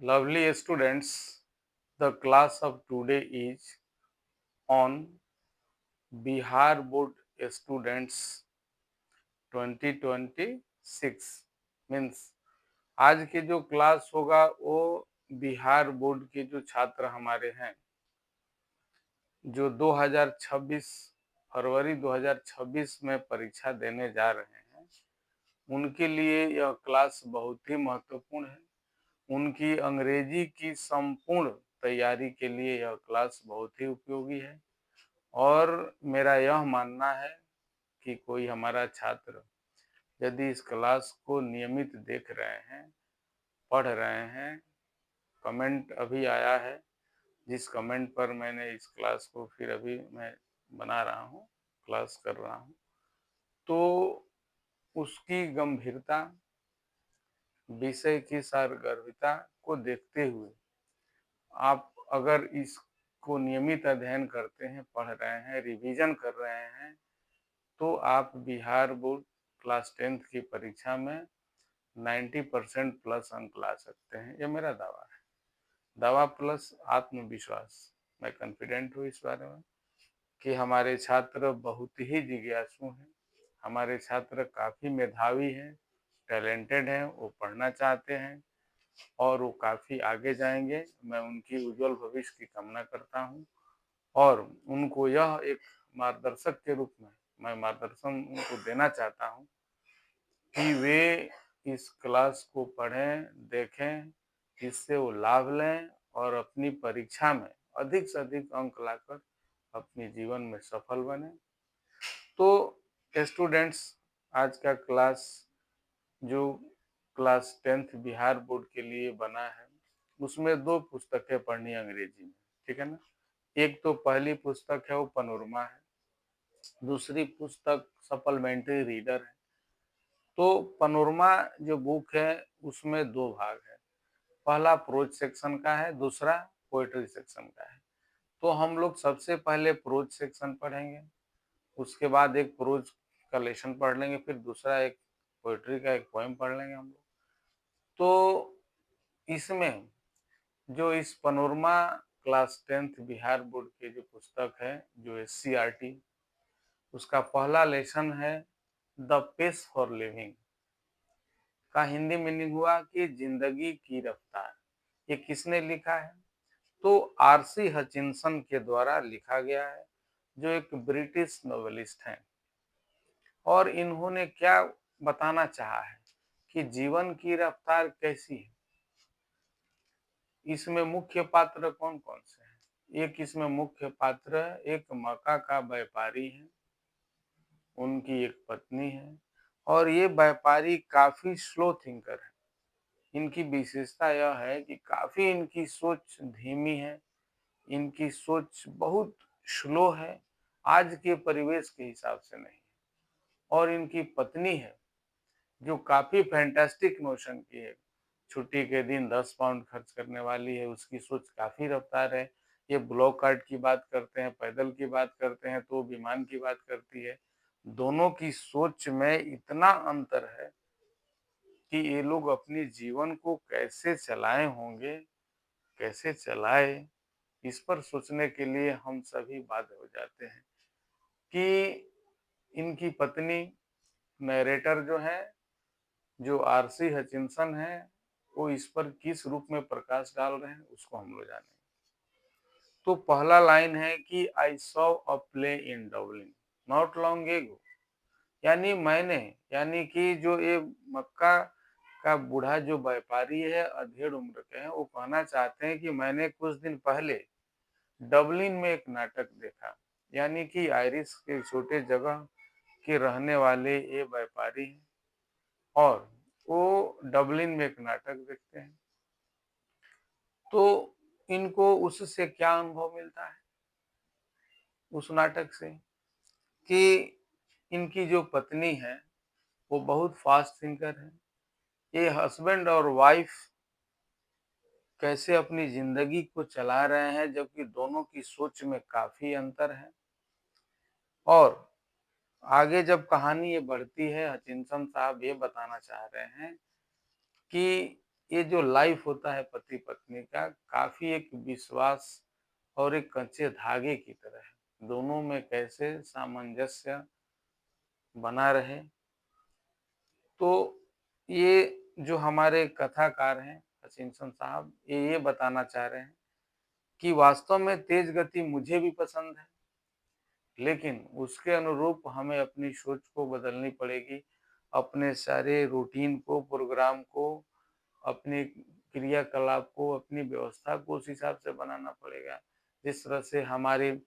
Lovely students, the class of today is on Bihar Board Students 2026 means आज के जो class होगा वो बिहार बोर्ड के जो छात्र हमारे हैं जो 2026 फरवरी 2026 में परीक्षा देने जा रहे हैं उनके लिए यह क्लास बहुत ही महत्वपूर्ण है। उनकी अंग्रेजी की संपूर्ण तैयारी के लिए यह क्लास बहुत ही उपयोगी है और मेरा यह मानना है कि कोई हमारा छात्र यदि इस क्लास को नियमित देख रहे हैं, पढ़ रहे हैं, कमेंट अभी आया है जिस कमेंट पर मैंने इस क्लास को फिर अभी मैं बना रहा हूँ, क्लास कर रहा हूँ, तो उसकी गंभीरता, विषय की सारगर्भिता को देखते हुए आप अगर इसको नियमित अध्ययन करते हैं, पढ़ रहे हैं, रिवीजन कर रहे हैं, तो आप बिहार बोर्ड क्लास 10th की परीक्षा में 90% प्लस अंक ला सकते हैं। यह मेरा दावा है। दावा प्लस आत्मविश्वास। मैं कॉन्फिडेंट हूँ इस बारे में कि हमारे छात्र बहुत ही जिज्ञासु हैं, हमारे छात्र काफ़ी मेधावी हैं, टैलेंटेड हैं, वो पढ़ना चाहते हैं और वो काफ़ी आगे जाएंगे। मैं उनकी उज्जवल भविष्य की कामना करता हूँ और उनको यह एक मार्गदर्शक के रूप में मैं मार्गदर्शन उनको देना चाहता हूँ कि वे इस क्लास को पढ़ें, देखें, इससे वो लाभ लें और अपनी परीक्षा में अधिक से अधिक अंक लाकर अपने जीवन में सफल बने। तो स्टूडेंट्स, आज का क्लास जो क्लास 10th बिहार बोर्ड के लिए बना है उसमें 2 पुस्तकें पढ़नी अंग्रेजी में, ठीक है ना। एक तो पहली पुस्तक है वो पनोरमा है, दूसरी पुस्तक सप्लीमेंट्री रीडर है। तो पनोरमा जो बुक है उसमें 2 भाग है, पहला प्रोज सेक्शन का है, दूसरा पोएट्री सेक्शन का है। तो हम लोग सबसे पहले प्रोज सेक्शन पढ़ेंगे, उसके बाद एक प्रोज का लेसन पढ़ लेंगे, फिर दूसरा एक पोएट्री का एक पोएम पढ़ लेंगे हम लोग। तो इसमें जो इस panorama class 10th Bihar board की जो पुस्तक है जो एससीईआरटी, उसका पहला लेसन है द पेस फॉर लिविंग का हिंदी मीनिंग हुआ कि जिंदगी की रफ्तार। ये किसने लिखा है? तो आरसी हचिंसन के द्वारा लिखा गया है जो एक ब्रिटिश नोवेलिस्ट हैं और इन्होंने क्या बताना चाहा है कि जीवन की रफ्तार कैसी है। इसमें मुख्य पात्र कौन कौन से हैं? एक इसमें मुख्य पात्र है, एक मक्का का व्यापारी है, उनकी एक पत्नी है और ये व्यापारी काफी स्लो थिंकर है। इनकी विशेषता यह है कि काफी इनकी सोच धीमी है, इनकी सोच बहुत स्लो है, आज के परिवेश के हिसाब से नहीं। और इनकी पत्नी है जो काफी फैंटास्टिक नोशन की है, छुट्टी के दिन 10 पाउंड खर्च करने वाली है, उसकी सोच काफी रफ्तार है। ये ब्लॉक कार्ट की बात करते हैं, पैदल की बात करते हैं, तो विमान की बात करती है। दोनों की सोच में इतना अंतर है कि ये लोग अपने जीवन को कैसे चलाए होंगे, कैसे चलाए, इस पर सोचने के लिए हम सभी बाध्य हो जाते हैं कि इनकी पत्नी नरेटर जो है, जो आरसी हचिंसन है, वो इस पर किस रूप में प्रकाश डाल रहे हैं उसको हम लोग जानेंगे। तो पहला लाइन है कि I saw a play in Dublin not long ago, यानी मैंने, यानी कि जो ये मक्का का बूढ़ा जो व्यापारी है, अधेड़ उम्र के हैं, वो कहना चाहते हैं कि मैंने कुछ दिन पहले डबलिन में एक नाटक देखा, यानी कि आयरिश के छोटे जगह के रहने वाले ये व्यापारी हैं और वो डबलिन में एक नाटक देखते हैं। तो इनको उससे क्या अनुभव मिलता है उस नाटक से कि इनकी जो पत्नी है वो बहुत फास्ट थिंकर है। ये हस्बैंड और वाइफ कैसे अपनी जिंदगी को चला रहे हैं जबकि दोनों की सोच में काफी अंतर है। और आगे जब कहानी ये बढ़ती है, हचिंसन साहब ये बताना चाह रहे हैं कि ये जो लाइफ होता है पति पत्नी का, काफी एक विश्वास और एक कच्चे धागे की तरह है। दोनों में कैसे सामंजस्य बना रहे। तो ये जो हमारे कथाकार हैं हचिंसन साहब, ये बताना चाह रहे हैं कि वास्तव में तेज गति मुझे भी पसंद है, लेकिन उसके अनुरूप हमें अपनी सोच को बदलनी पड़ेगी, अपने सारे रूटीन को, प्रोग्राम को, अपने क्रियाकलाप को, अपनी व्यवस्था को उस हिसाब से बनाना पड़ेगा। जिस तरह से हमारे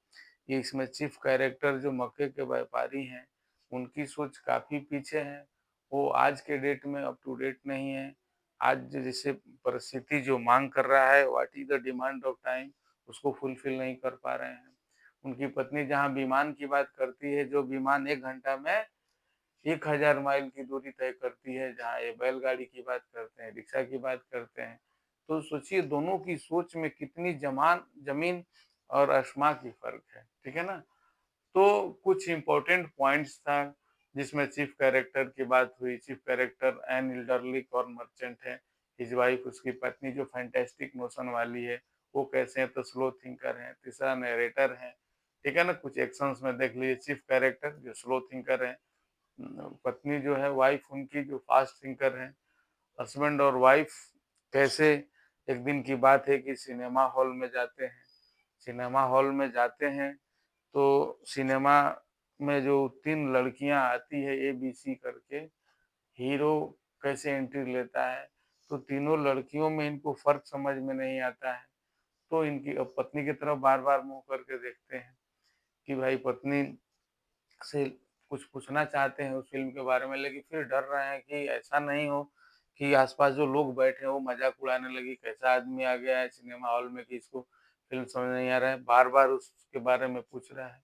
इसमें चीफ कैरेक्टर जो मक्के के व्यापारी हैं, उनकी सोच काफी पीछे है। वो आज के डेट में अप टू डेट नहीं है। आज जैसे परिस्थिति जो मांग कर रहा है, what is the demand of time, उसको फुलफिल नहीं कर पा रहे हैं। उनकी पत्नी जहाँ विमान की बात करती है, जो विमान 1 घंटा में 1000 माइल की दूरी तय करती है, जहाँ ये बैलगाड़ी की बात करते हैं, रिक्शा की बात करते हैं। तो सोचिए दोनों की सोच में कितनी जमीन और आसमां की फर्क है, ठीक है ना। तो कुछ इम्पोर्टेंट पॉइंट्स था जिसमें चीफ कैरेक्टर की बात हुई। चीफ कैरेक्टर एन इल्डरलिक और मर्चेंट है, हिज वाइफ उसकी पत्नी जो फैंटेस्टिक नोशन वाली है, वो कैसे हैं तो स्लो थिंकर हैं। तीसरा नरेटर है, ठीक है ना। कुछ एक्शंस में देख लीजिए, चीफ कैरेक्टर जो स्लो थिंकर है, पत्नी जो है वाइफ उनकी जो फास्ट थिंकर है। हस्बैंड और वाइफ कैसे, एक दिन की बात है कि सिनेमा हॉल में जाते हैं। सिनेमा हॉल में जाते हैं तो सिनेमा में जो 3 लड़कियां आती है ABC करके, हीरो कैसे एंट्री लेता है, तो तीनों लड़कियों में इनको फर्क समझ में नहीं आता है। तो इनकी पत्नी की तरफ बार बार मुंह करके देखते हैं कि भाई पत्नी से कुछ पूछना चाहते हैं उस फिल्म के बारे में, लेकिन फिर डर रहे हैं कि ऐसा नहीं हो कि आसपास जो लोग बैठे हैं वो मजाक उड़ाने लगे, कैसा आदमी आ गया है सिनेमा हॉल में कि इसको फिल्म समझ नहीं आ रहा है, बार बार उसके बारे में पूछ रहा है।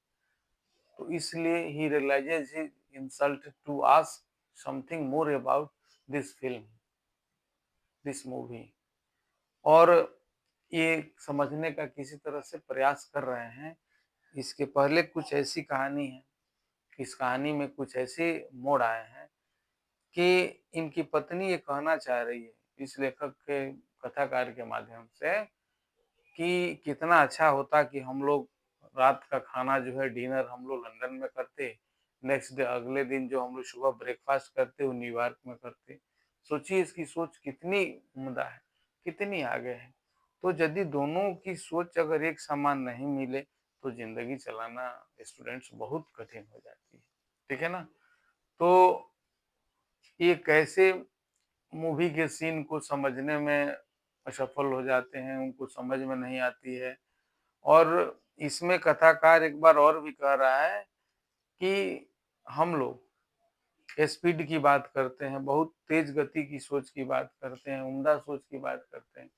तो इसलिए ही realises he insult to ask something more about this film, this movie. और ये समझने का किसी तरह से प्रयास कर रहे हैं। इसके पहले कुछ ऐसी कहानी है, इस कहानी में कुछ ऐसे मोड़ आए हैं कि इनकी पत्नी ये कहना चाह रही है इस लेखक के, कथाकार के माध्यम से, कि कितना अच्छा होता कि हम लोग रात का खाना जो है डिनर हम लोग लंदन में करते, नेक्स्ट डे अगले दिन जो हम लोग सुबह ब्रेकफास्ट करते वो न्यूयॉर्क में करते। सोचिए इसकी सोच कितनी उम्दा है, कितनी आगे है। तो यदि दोनों की सोच अगर एक समान नहीं मिले तो जिंदगी चलाना स्टूडेंट्स बहुत कठिन हो जाती है, ठीक है ना। तो ये कैसे मूवी के सीन को समझने में असफल हो जाते हैं, उनको समझ में नहीं आती है। और इसमें कथाकार एक बार और भी कह रहा है कि हम लोग स्पीड की बात करते हैं, बहुत तेज गति की सोच की बात करते हैं, उम्दा सोच की बात करते हैं।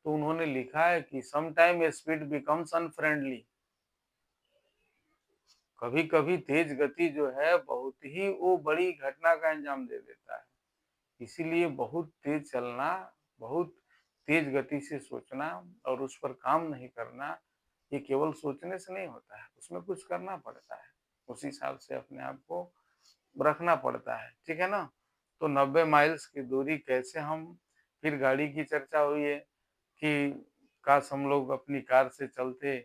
तो उन्होंने लिखा है कि some time speed becomes unfriendly. कभी कभी तेज गति जो है बहुत ही वो बड़ी घटना का अंजाम दे देता है। इसीलिए बहुत तेज चलना, बहुत तेज गति से सोचना और उस पर काम नहीं करना, ये केवल सोचने से नहीं होता है, उसमें कुछ करना पड़ता है, उस हिसाब से अपने आप को रखना पड़ता है, ठीक है ना। तो 90 माइल्स की दूरी कैसे हम, फिर गाड़ी की चर्चा हुई है कि काश हम लोग अपनी कार से चलते,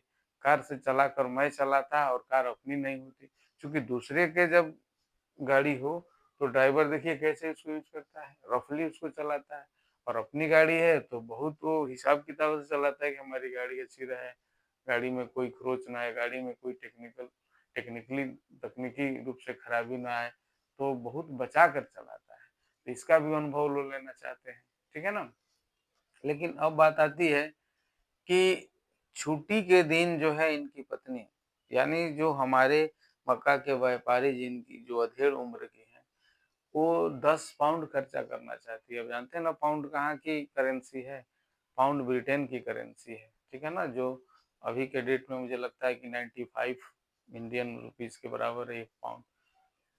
कार से चलाकर मैं चलाता और कार अपनी नहीं होती। क्योंकि दूसरे के जब गाड़ी हो तो ड्राइवर देखिए कैसे उसको यूज करता है, रफली उसको चलाता है। और अपनी गाड़ी है तो बहुत वो हिसाब किताब से चलाता है कि हमारी गाड़ी अच्छी रहे, गाड़ी में कोई खरोच ना आए, गाड़ी में कोई टेक्निकली तकनीकी रूप से खराबी ना आए, तो बहुत बचा कर चलाता है। तो इसका भी अनुभव लोग लेना चाहते हैं, ठीक है ना। लेकिन अब बात आती है कि छुट्टी के दिन जो है इनकी पत्नी, यानी जो हमारे मक्का के व्यापारी जिनकी जो अधेड़ उम्र की है, वो 10 पाउंड खर्चा करना चाहती है। अब जानते हैं ना पाउंड कहाँ की करेंसी है, पाउंड ब्रिटेन की करेंसी है, ठीक है ना। जो अभी के डेट में मुझे लगता है कि 95 इंडियन रुपीस के बराबर है 1 पाउंड।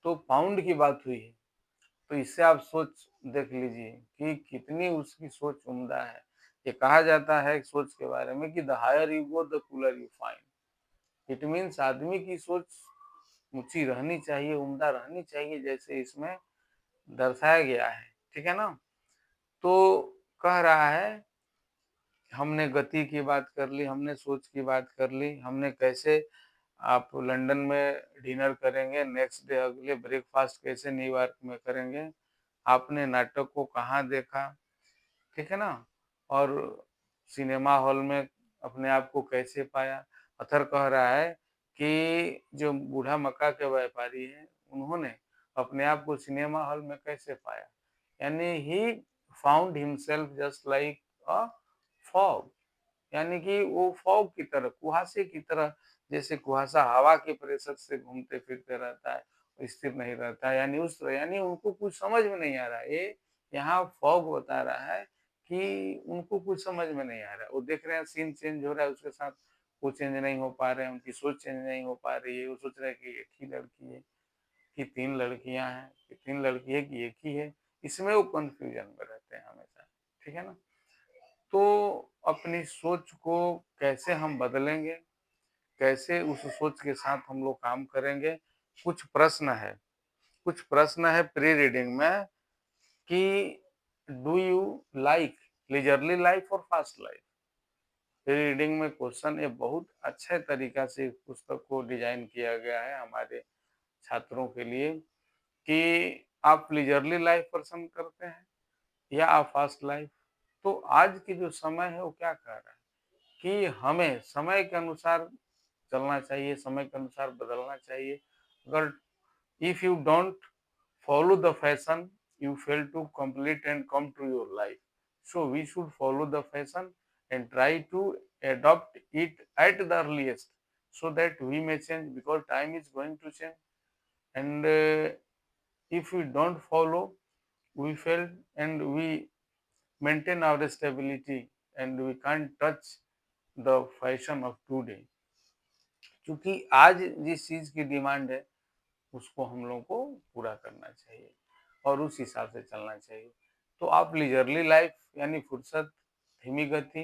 तो पाउंड की बात हुई है, तो इससे आप सोच देख लीजिए कि कितनी उसकी सोच उम्दा है। ये कहा जाता है सोच के बारे में कि the higher you go the cooler you find. It means आदमी की सोच ऊंची रहनी चाहिए, उम्दा रहनी चाहिए, जैसे इसमें दर्शाया गया है, ठीक है ना। तो कह रहा है हमने गति की बात कर ली, हमने सोच की बात कर ली, हमने कैसे आप लंदन में डिनर करेंगे, नेक्स्ट डे अगले ब्रेकफास्ट कैसे न्यूयॉर्क में करेंगे, आपने नाटक को कहाँ देखा, ठीक है ना, और सिनेमा हॉल में अपने आप को कैसे पाया। अथर कह रहा है कि जो बूढ़ा मक्का के व्यापारी हैं उन्होंने अपने आप को सिनेमा हॉल में कैसे पाया, यानी he found himself just like a fog, यानी कि वो फॉग की तरह, कुहासे की तरह, जैसे कुहासा हवा के प्रेशर से घूमते फिरते रहता है, स्थिर नहीं रहता है, यानी उस तरह, यानी उनको कुछ समझ में नहीं आ रहा है। ये यहाँ फॉग बता रहा है कि उनको कुछ समझ में नहीं आ रहा है। वो देख रहे हैं सीन चेंज हो रहा है, उसके साथ वो चेंज नहीं हो पा रहे हैं, उनकी सोच चेंज नहीं हो पा रही है। वो सोच रहे हैं कि एक ही लड़की है कि तीन लड़कियां हैं, कि तीन लड़की है कि एक ही है, इसमें वो कंफ्यूजन में रहते हैं हमेशा, ठीक है ना। तो अपनी सोच को कैसे हम बदलेंगे, कैसे उस सोच के साथ हम लोग काम करेंगे, कुछ प्रश्न है, कुछ प्रश्न है प्री रीडिंग में कि do you like leisurely life और फास्ट लाइफ। प्री रीडिंग में क्वेश्चन ये बहुत अच्छे तरीका से पुस्तक को डिजाइन किया गया है हमारे छात्रों के लिए कि आप लीजरली लाइफ पसंद करते हैं या आप फास्ट लाइफ। तो आज की जो समय है वो क्या कह रहा है कि हमें समय के अनुसार चलना चाहिए, समय के अनुसार बदलना चाहिए। अगर if you don't follow the fashion, you fail to complete and come to your life. So we should follow the fashion and try to adopt it at the earliest so that we may change, because time is going to change. And if we don't follow, we fail and we maintain our stability and we can't touch the fashion of today. क्योंकि आज जिस चीज की demand है उसको हम लोगों को पूरा करना चाहिए और उस हिसाब से चलना चाहिए। तो आप लीजरली लाइफ यानी फुर्सत, धीमी गति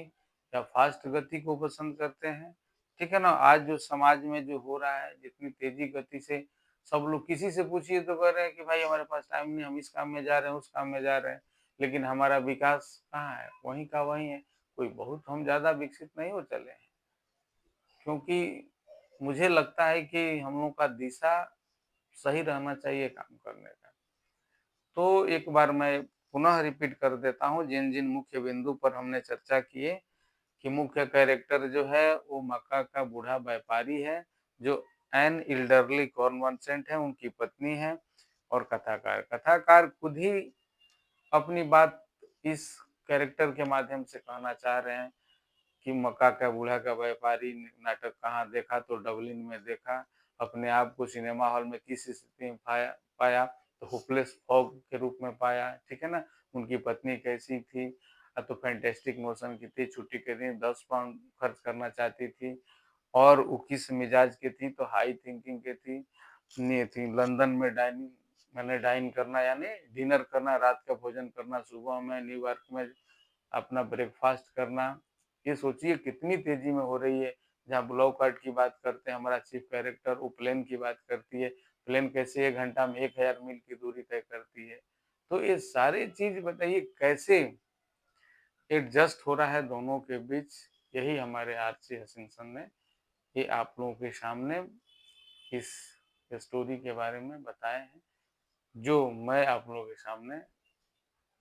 या फास्ट गति को पसंद करते हैं, ठीक है ना। आज जो समाज में जो हो रहा है, जितनी तेजी गति से सब लोग, किसी से पूछिए तो कह रहे हैं कि भाई हमारे पास टाइम नहीं, हम इस काम में जा रहे हैं, उस काम में जा रहे हैं, लेकिन हमारा विकास कहाँ है, वहीं का वहीं है। कोई बहुत हम ज्यादा विकसित नहीं हो चले हैं, क्योंकि मुझे लगता है कि हम लोग का दिशा सही रहना चाहिए काम करने का। तो एक बार मैं पुनः रिपीट कर देता हूँ, जिन जिन मुख्य बिंदु पर हमने चर्चा किए कि मुख्य कैरेक्टर जो है वो मक्का का बूढ़ा व्यापारी है, जो एन इल्डरली कॉर्नवाल्सेंट है, उनकी पत्नी है, और कथाकार, कथाकार खुद ही अपनी बात इस कैरेक्टर के माध्यम से कहना चाह रहे हैं कि मक्का का बूढ़ा का व्यापारी नाटक कहाँ देखा, तो डबलिन में देखा। अपने आप को सिनेमा हॉल में किस स्थिति में पाया, तो होपलेस फॉग के रूप में पाया, ठीक है ना। उनकी पत्नी कैसी थी, तो फैंटेस्टिक मोशन की थी, छुट्टी के दिन 10 पाउंड खर्च करना चाहती थी, और वो किस मिजाज की थी, तो हाई थिंकिंग की थी, ये थी लंदन में डाइनिंग, मैंने डाइन करना यानी डिनर करना, रात का भोजन करना, सुबह में न्यूयॉर्क में अपना ब्रेकफास्ट करना। ये सोचिए कितनी तेजी में हो रही है। जहाँ ब्लॉक कार्ट की बात करते हैं हमारा चीफ कैरेक्टर, वो प्लेन की बात करती है, प्लेन कैसे 1 घंटा में 1000 मील की दूरी तय करती है। तो ये सारी चीज बताइए कैसे एडजस्ट हो रहा है दोनों के बीच। यही हमारे आरसी हसिंसन ने ये आप लोगों के सामने इस स्टोरी के बारे में बताए हैं, जो मैं आप लोगों के सामने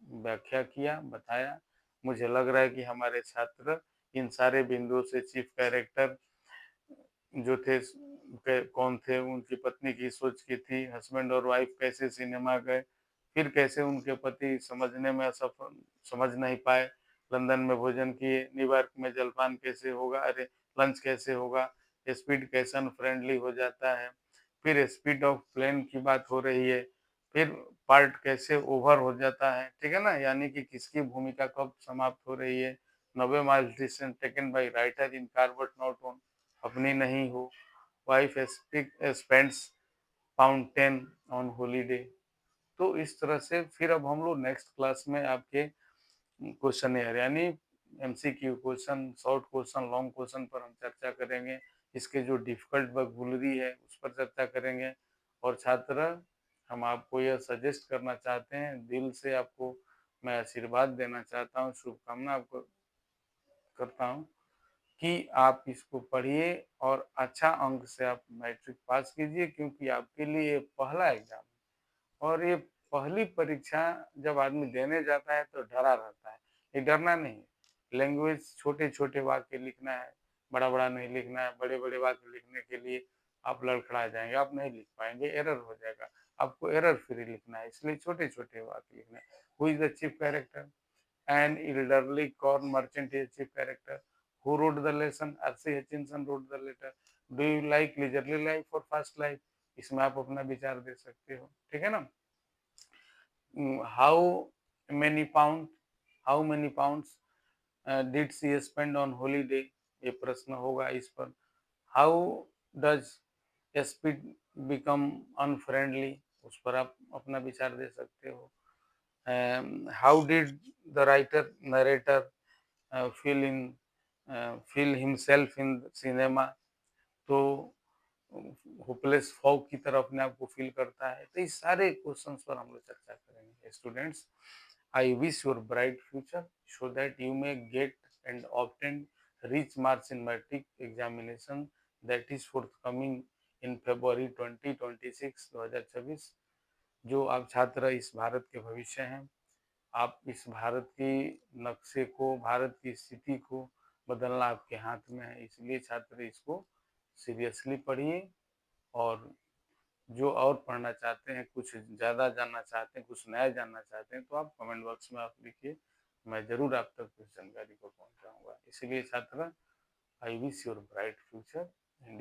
व्याख्या किया, बताया। मुझे लग रहा है कि हमारे छात्र इन सारे बिंदुओं से, चीफ कैरेक्टर जो थे कौन थे, उनकी पत्नी की सोच की थी, हस्बैंड और वाइफ कैसे सिनेमा गए, फिर कैसे उनके पति समझने में असफल, समझ नहीं पाए, लंदन में भोजन किए, न्यूयॉर्क में जलपान कैसे होगा, अरे लंच कैसे होगा, स्पीड कैसे अनफ्रेंडली हो जाता है, फिर स्पीड ऑफ प्लेन की बात हो रही है, फिर पार्ट कैसे ओवर हो जाता है, ठीक है ना, यानी कि किसकी भूमिका कब समाप्त हो रही है। 90 mile distance taken by writer in car but not own, अपनी नहीं हो, wife spends fountain on holiday. तो इस तरह से फिर अब हम लोग नेक्स्ट क्लास में आपके क्वेश्चन यानी MCQ question, short question, long question पर हम चर्चा करेंगे। इसके जो डिफिकल्ट वोकैबुलरी है उस पर चर्चा करेंगे। और छात्र, हम आपको यह सजेस्ट करना चाहते हैं, दिल से आपको मैं आशीर्वाद देना चाहता हूँ, शुभकामना आपको करता हूँ कि आप इसको पढ़िए और अच्छा अंक से आप मैट्रिक पास कीजिए, क्योंकि आपके लिए ये पहला एग्जाम है और ये पहली परीक्षा जब आदमी देने जाता है तो डरा रहता है। ये डरना नहीं है। लैंग्वेज छोटे छोटे वाक्य लिखना है, बड़ा बड़ा नहीं लिखना है। बड़े बड़े वाक्य लिखने के लिए आप लड़खड़ा जाएंगे, आप नहीं लिख पाएंगे, एरर हो जाएगा। आपको एरर फ्री लिखना है, इसलिए छोटे छोटे वाक्य लिखना है। Who is the chief character? An elderly corn merchant is chief character. Who wrote the lesson? R.C. Hutchinson wrote the letter. Do you like leisurely life or fast life? इसमें आप अपना विचार दे सकते हो, ठीक है ना। How many pounds how many pounds did she spend on holiday? ये प्रश्न होगा इस पर। How does speed become unfriendly? उस पर आप अपना विचार दे सकते हो। How did the narrator feel himself in cinema? तो होपलेस फॉग की तरह अपने आप को फील करता है। तो इस सारे क्वेश्चंस पर हम लोग चर्चा करेंगे। Students, I wish your bright future so that you may get and obtain rich marks in matric examination that is forthcoming in February 2026 2026। जो आप छात्र इस भारत के भविष्य हैं, आप इस भारत की नक्शे को, भारत की स्थिति को बदलना आपके हाथ में है। इसलिए छात्र इसको सीरियसली पढ़िए और जो और पढ़ना चाहते हैं, कुछ ज़्यादा जानना चाहते हैं, कुछ नया जानना चाहते हैं, तो आप कमेंट बॉक्स में आप लिखिए, मैं ज़रूर आप तक उस जानकारी को पहुंचाऊंगा। इसलिए छात्र, आई wish your bright future and